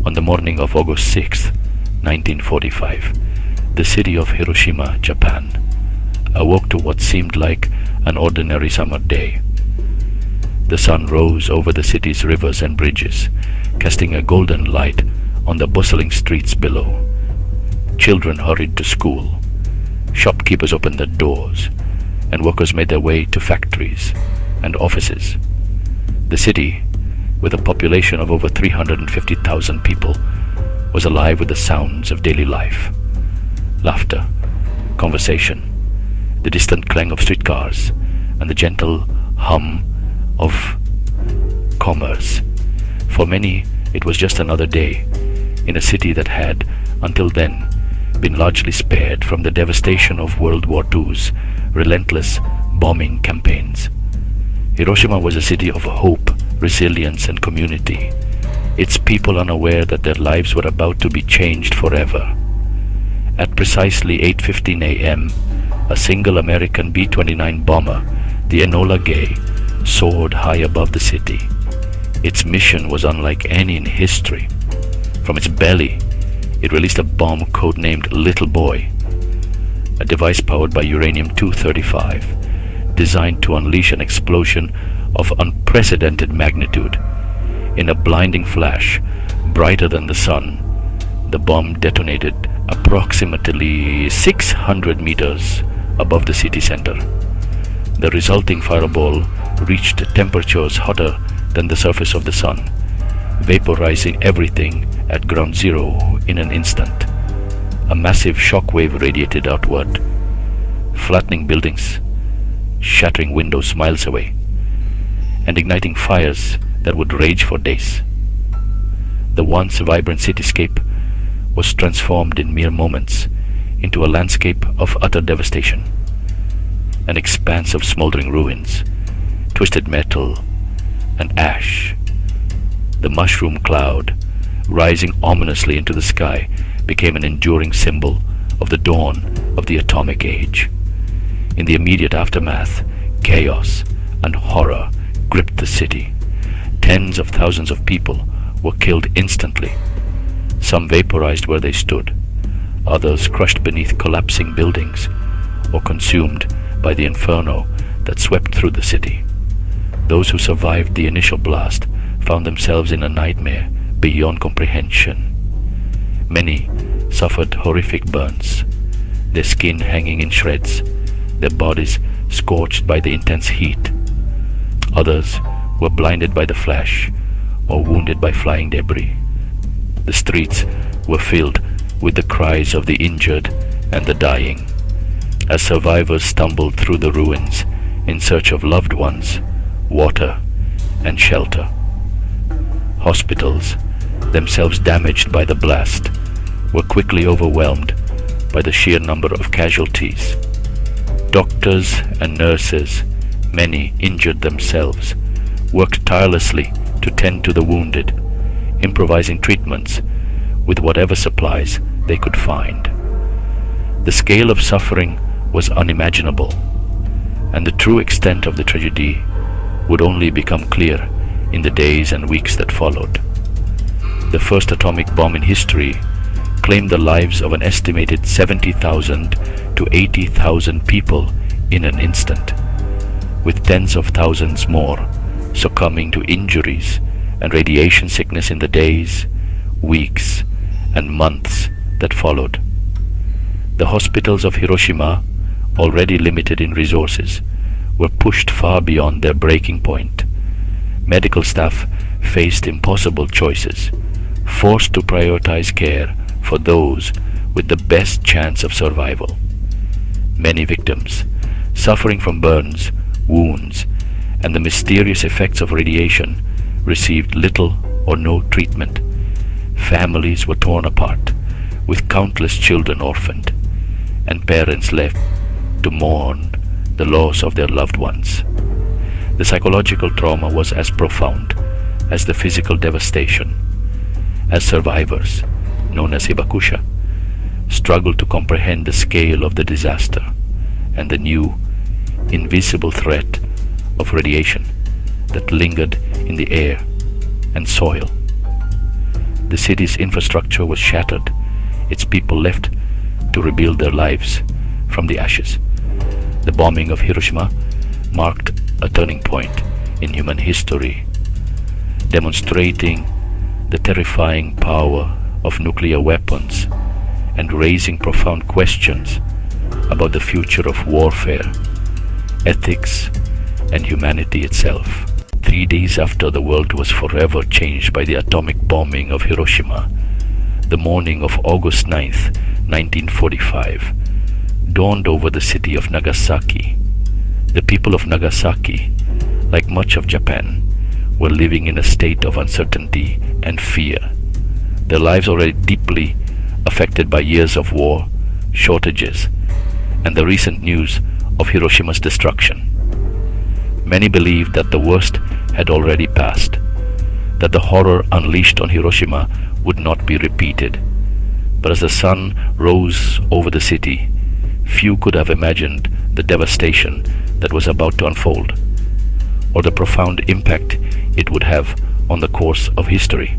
On the morning of August 6, 1945, the city of Hiroshima, Japan, awoke to what seemed like an ordinary summer day. The sun rose over the city's rivers and bridges, casting a golden light on the bustling streets below. Children hurried to school, shopkeepers opened their doors, and workers made their way to factories and offices. The city, with a population of over 350,000 people, was alive with the sounds of daily life. Laughter, conversation, the distant clang of streetcars, and the gentle hum of commerce. For many, it was just another day in a city that had, until then, been largely spared from the devastation of World War II's relentless bombing campaigns. Hiroshima was a city of hope, resilience, and community, its people unaware that their lives were about to be changed forever. At precisely 8:15 a.m., a single American B-29 bomber, the Enola Gay, soared high above the city. Its mission was unlike any in history. From its belly, it released a bomb codenamed Little Boy, a device powered by uranium-235, designed to unleash an explosion of unprecedented magnitude. In a blinding flash, brighter than the sun, the bomb detonated approximately 600 meters above the city center. The resulting fireball reached temperatures hotter than the surface of the sun, vaporizing everything at ground zero in an instant. A massive shock wave radiated outward, flattening buildings, shattering windows miles away, and igniting fires that would rage for days. The once vibrant cityscape was transformed in mere moments into a landscape of utter devastation. An expanse of smoldering ruins, twisted metal, and ash. The mushroom cloud, rising ominously into the sky, became an enduring symbol of the dawn of the atomic age. In the immediate aftermath, chaos and horror gripped the city. Tens of thousands of people were killed instantly. Some vaporized where they stood, others crushed beneath collapsing buildings or consumed by the inferno that swept through the city. Those who survived the initial blast found themselves in a nightmare beyond comprehension. Many suffered horrific burns, their skin hanging in shreds, their bodies scorched by the intense heat. Others were blinded by the flash or wounded by flying debris. The streets were filled with the cries of the injured and the dying, as survivors stumbled through the ruins in search of loved ones, water, and shelter. Hospitals, themselves damaged by the blast, were quickly overwhelmed by the sheer number of casualties. Doctors and nurses, many injured themselves, worked tirelessly to tend to the wounded, improvising treatments with whatever supplies they could find. The scale of suffering was unimaginable, and the true extent of the tragedy would only become clear in the days and weeks that followed. The first atomic bomb in history claimed the lives of an estimated 70,000 to 80,000 people in an instant, with tens of thousands more succumbing to injuries and radiation sickness in the days, weeks, and months that followed. The hospitals of Hiroshima, already limited in resources, were pushed far beyond their breaking point. Medical staff faced impossible choices, forced to prioritize care for those with the best chance of survival. Many victims, suffering from burns, wounds, and the mysterious effects of radiation, received little or no treatment. Families were torn apart, with countless children orphaned, and parents left to mourn the loss of their loved ones. The psychological trauma was as profound as the physical devastation, as survivors, known as hibakusha, struggled to comprehend the scale of the disaster and the new, invisible threat of radiation that lingered in the air and soil. The city's infrastructure was shattered, its people left to rebuild their lives from the ashes. The bombing of Hiroshima marked a turning point in human history, demonstrating the terrifying power of nuclear weapons and raising profound questions about the future of warfare, ethics, and humanity itself. 3 days after the world was forever changed by the atomic bombing of Hiroshima, the morning of August 9th, 1945, dawned over the city of Nagasaki. The people of Nagasaki, like much of Japan, were living in a state of uncertainty and fear, their lives already deeply affected by years of war, shortages, and the recent news of Hiroshima's destruction. Many believed that the worst had already passed, that the horror unleashed on Hiroshima would not be repeated. But as the sun rose over the city, few could have imagined the devastation that was about to unfold, or the profound impact it would have on the course of history.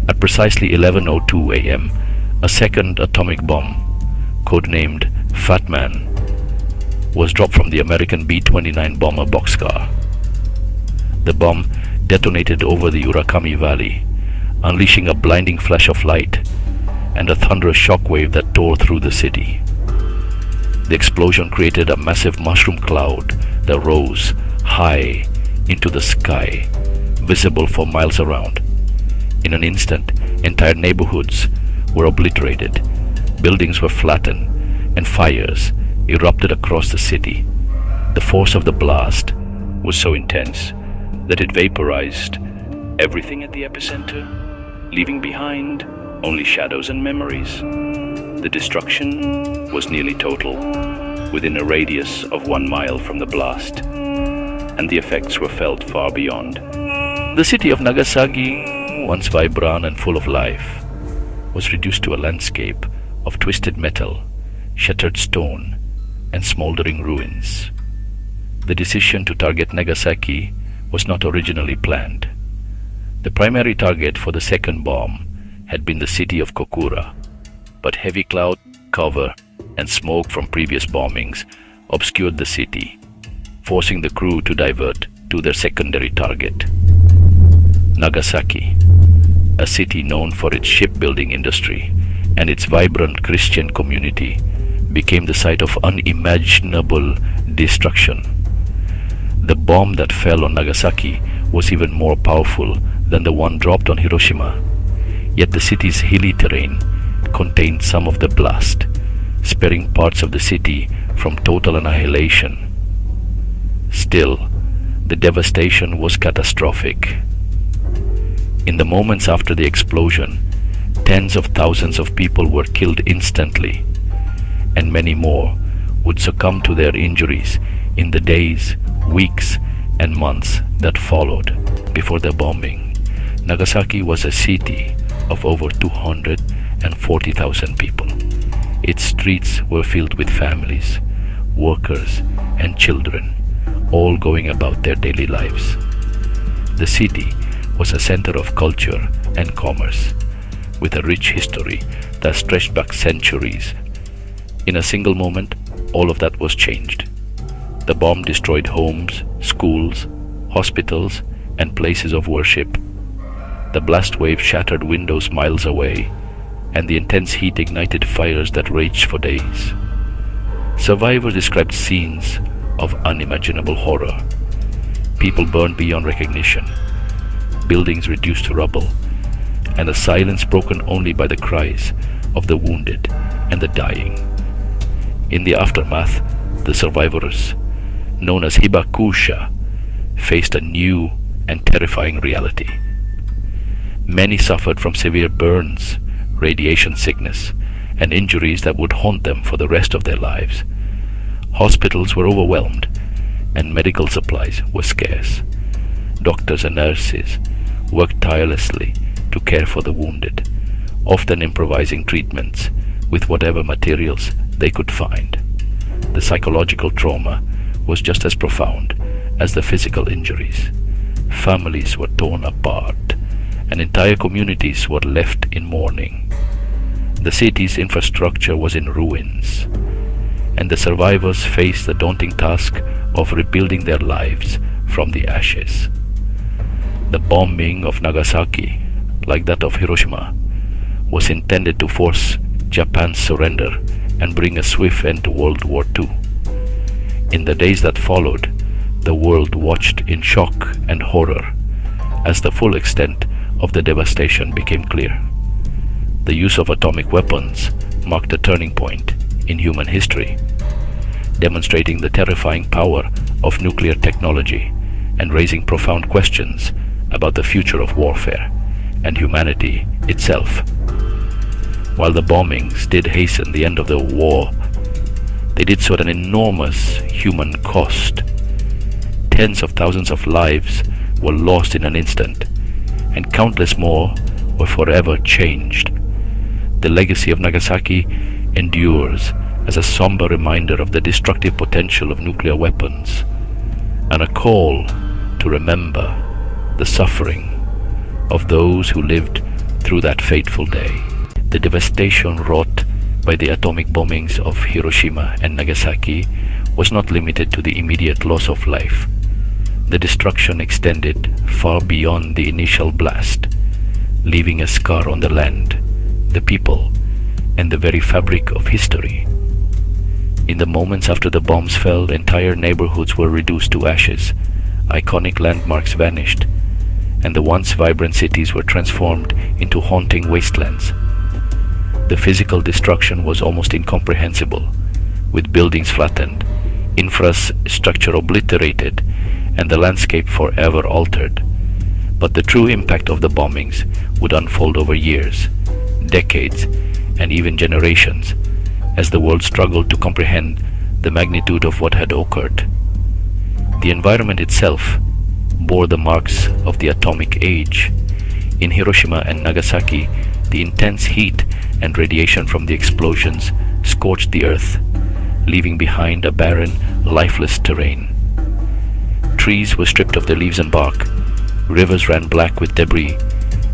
At precisely 11:02 a.m., a second atomic bomb, codenamed Fat Man, was dropped from the American B-29 bomber boxcar. The bomb detonated over the Urakami Valley, unleashing a blinding flash of light and a thunderous shockwave that tore through the city. The explosion created a massive mushroom cloud that rose high into the sky, visible for miles around. In an instant, entire neighborhoods were obliterated, buildings were flattened, and fires erupted across the city. The force of the blast was so intense that it vaporized everything at the epicenter, leaving behind only shadows and memories. The destruction was nearly total, within a radius of 1 mile from the blast, and the effects were felt far beyond. The city of Nagasaki, once vibrant and full of life, was reduced to a landscape of twisted metal, shattered stone, and smoldering ruins. The decision to target Nagasaki was not originally planned. The primary target for the second bomb had been the city of Kokura, but heavy cloud cover and smoke from previous bombings obscured the city, forcing the crew to divert to their secondary target. Nagasaki, a city known for its shipbuilding industry and its vibrant Christian community, became the site of unimaginable destruction. The bomb that fell on Nagasaki was even more powerful than the one dropped on Hiroshima, yet the city's hilly terrain contained some of the blast, sparing parts of the city from total annihilation. Still, the devastation was catastrophic. In the moments after the explosion, tens of thousands of people were killed instantly, and many more would succumb to their injuries in the days, weeks, and months that followed. Before the bombing, Nagasaki was a city of over 240,000 people. Its streets were filled with families, workers, and children, all going about their daily lives. The city was a center of culture and commerce, with a rich history that stretched back centuries. In a single moment, all of that was changed. The bomb destroyed homes, schools, hospitals, and places of worship. The blast wave shattered windows miles away, and the intense heat ignited fires that raged for days. Survivors described scenes of unimaginable horror. People burned beyond recognition, buildings reduced to rubble, and a silence broken only by the cries of the wounded and the dying. In the aftermath, the survivors, known as hibakusha, faced a new and terrifying reality. Many suffered from severe burns, radiation sickness, and injuries that would haunt them for the rest of their lives. Hospitals were overwhelmed, and medical supplies were scarce. Doctors and nurses worked tirelessly to care for the wounded, often improvising treatments with whatever materials they could find. The psychological trauma was just as profound as the physical injuries. Families were torn apart, and entire communities were left in mourning. The city's infrastructure was in ruins, and the survivors faced the daunting task of rebuilding their lives from the ashes. The bombing of Nagasaki, like that of Hiroshima, was intended to force Japan's surrender and bring a swift end to World War II. In the days that followed, the world watched in shock and horror as the full extent of the devastation became clear. The use of atomic weapons marked a turning point in human history, demonstrating the terrifying power of nuclear technology and raising profound questions about the future of warfare and humanity itself. While the bombings did hasten the end of the war, they did so at an enormous human cost. Tens of thousands of lives were lost in an instant, and countless more were forever changed. The legacy of Nagasaki endures as a somber reminder of the destructive potential of nuclear weapons, and a call to remember the suffering of those who lived through that fateful day. The devastation wrought by the atomic bombings of Hiroshima and Nagasaki was not limited to the immediate loss of life. The destruction extended far beyond the initial blast, leaving a scar on the land, the people, and the very fabric of history. In the moments after the bombs fell, entire neighborhoods were reduced to ashes, iconic landmarks vanished, and the once vibrant cities were transformed into haunting wastelands. The physical destruction was almost incomprehensible, with buildings flattened, infrastructure obliterated, and the landscape forever altered. But the true impact of the bombings would unfold over years, decades, and even generations, as the world struggled to comprehend the magnitude of what had occurred. The environment itself bore the marks of the atomic age. In Hiroshima and Nagasaki, the intense heat and radiation from the explosions scorched the earth, leaving behind a barren, lifeless terrain. Trees were stripped of their leaves and bark, rivers ran black with debris,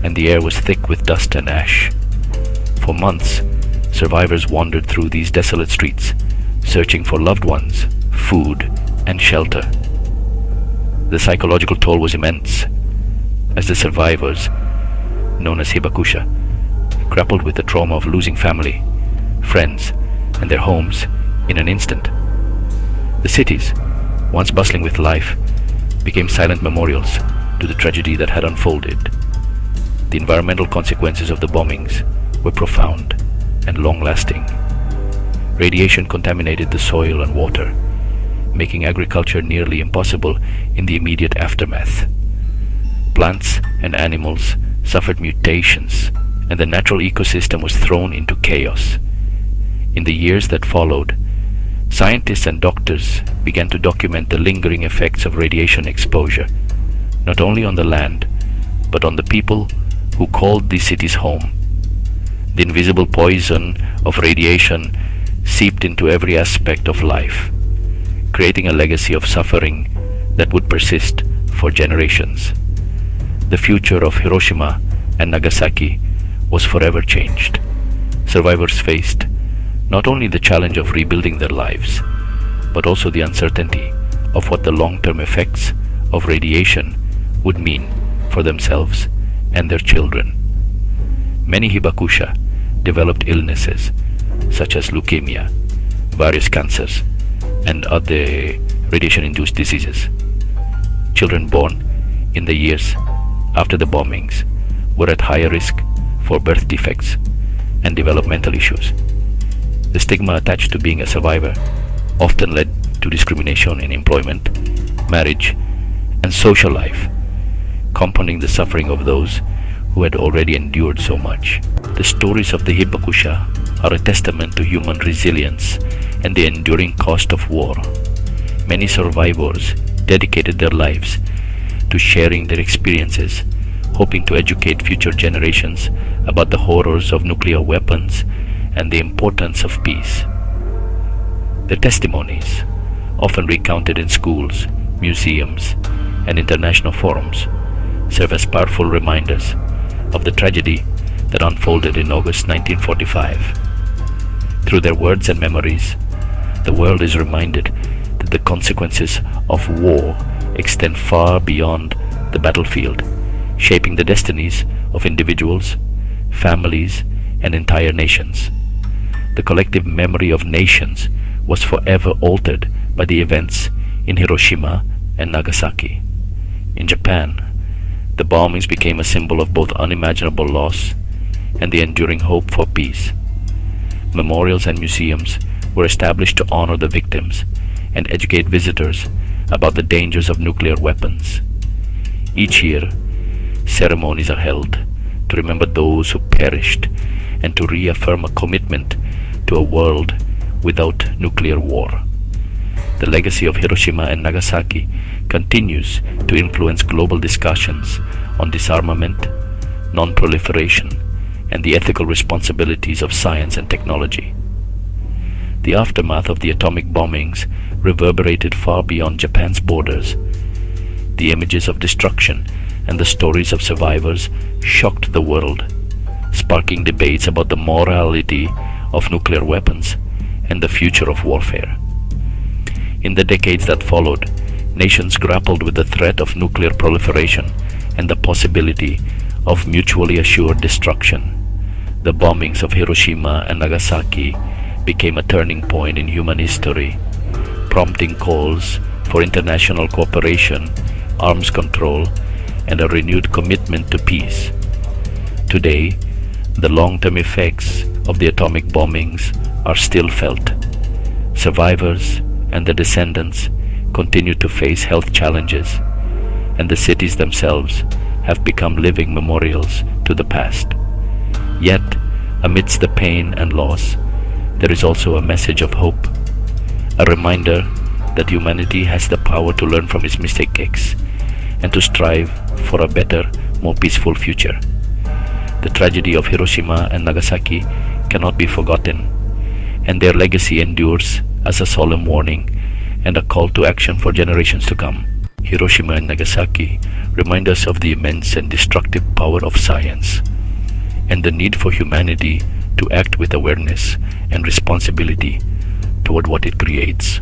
and the air was thick with dust and ash. For months, survivors wandered through these desolate streets, searching for loved ones, food, and shelter. The psychological toll was immense, as the survivors, known as hibakusha, grappled with the trauma of losing family, friends, and their homes in an instant. The cities, once bustling with life, became silent memorials to the tragedy that had unfolded. The environmental consequences of the bombings were profound and long-lasting. Radiation contaminated the soil and water, making agriculture nearly impossible in the immediate aftermath. Plants and animals suffered mutations, and the natural ecosystem was thrown into chaos. In the years that followed, scientists and doctors began to document the lingering effects of radiation exposure, not only on the land, but on the people who called these cities home. The invisible poison of radiation seeped into every aspect of life, creating a legacy of suffering that would persist for generations. The future of Hiroshima and Nagasaki was forever changed. Survivors faced not only the challenge of rebuilding their lives, but also the uncertainty of what the long-term effects of radiation would mean for themselves and their children. Many hibakusha developed illnesses such as leukemia, various cancers, and other radiation-induced diseases. Children born in the years after the bombings were at higher risk for birth defects and developmental issues. The stigma attached to being a survivor often led to discrimination in employment, marriage, and social life, compounding the suffering of those who had already endured so much. The stories of the hibakusha are a testament to human resilience and the enduring cost of war. Many survivors dedicated their lives to sharing their experiences, hoping to educate future generations about the horrors of nuclear weapons and the importance of peace. Their testimonies, often recounted in schools, museums, and international forums, serve as powerful reminders of the tragedy that unfolded in August 1945. Through their words and memories, the world is reminded that the consequences of war extend far beyond the battlefield, shaping the destinies of individuals, families, and entire nations. The collective memory of nations was forever altered by the events in Hiroshima and Nagasaki. In Japan, the bombings became a symbol of both unimaginable loss and the enduring hope for peace. Memorials and museums were established to honor the victims and educate visitors about the dangers of nuclear weapons. Each year, ceremonies are held to remember those who perished and to reaffirm a commitment to a world without nuclear war. The legacy of Hiroshima and Nagasaki continues to influence global discussions on disarmament, non-proliferation, and the ethical responsibilities of science and technology. The aftermath of the atomic bombings reverberated far beyond Japan's borders. The images of destruction and the stories of survivors shocked the world, sparking debates about the morality of nuclear weapons and the future of warfare. In the decades that followed, nations grappled with the threat of nuclear proliferation and the possibility of mutually assured destruction. The bombings of Hiroshima and Nagasaki became a turning point in human history, prompting calls for international cooperation, arms control, and a renewed commitment to peace. Today, the long-term effects of the atomic bombings are still felt. Survivors and their descendants continue to face health challenges, and the cities themselves have become living memorials to the past. Yet, amidst the pain and loss, there is also a message of hope, a reminder that humanity has the power to learn from its mistakes and to strive for a better, more peaceful future. The tragedy of Hiroshima and Nagasaki cannot be forgotten, and their legacy endures as a solemn warning and a call to action for generations to come. Hiroshima and Nagasaki remind us of the immense and destructive power of science and the need for humanity to act with awareness and responsibility toward what it creates.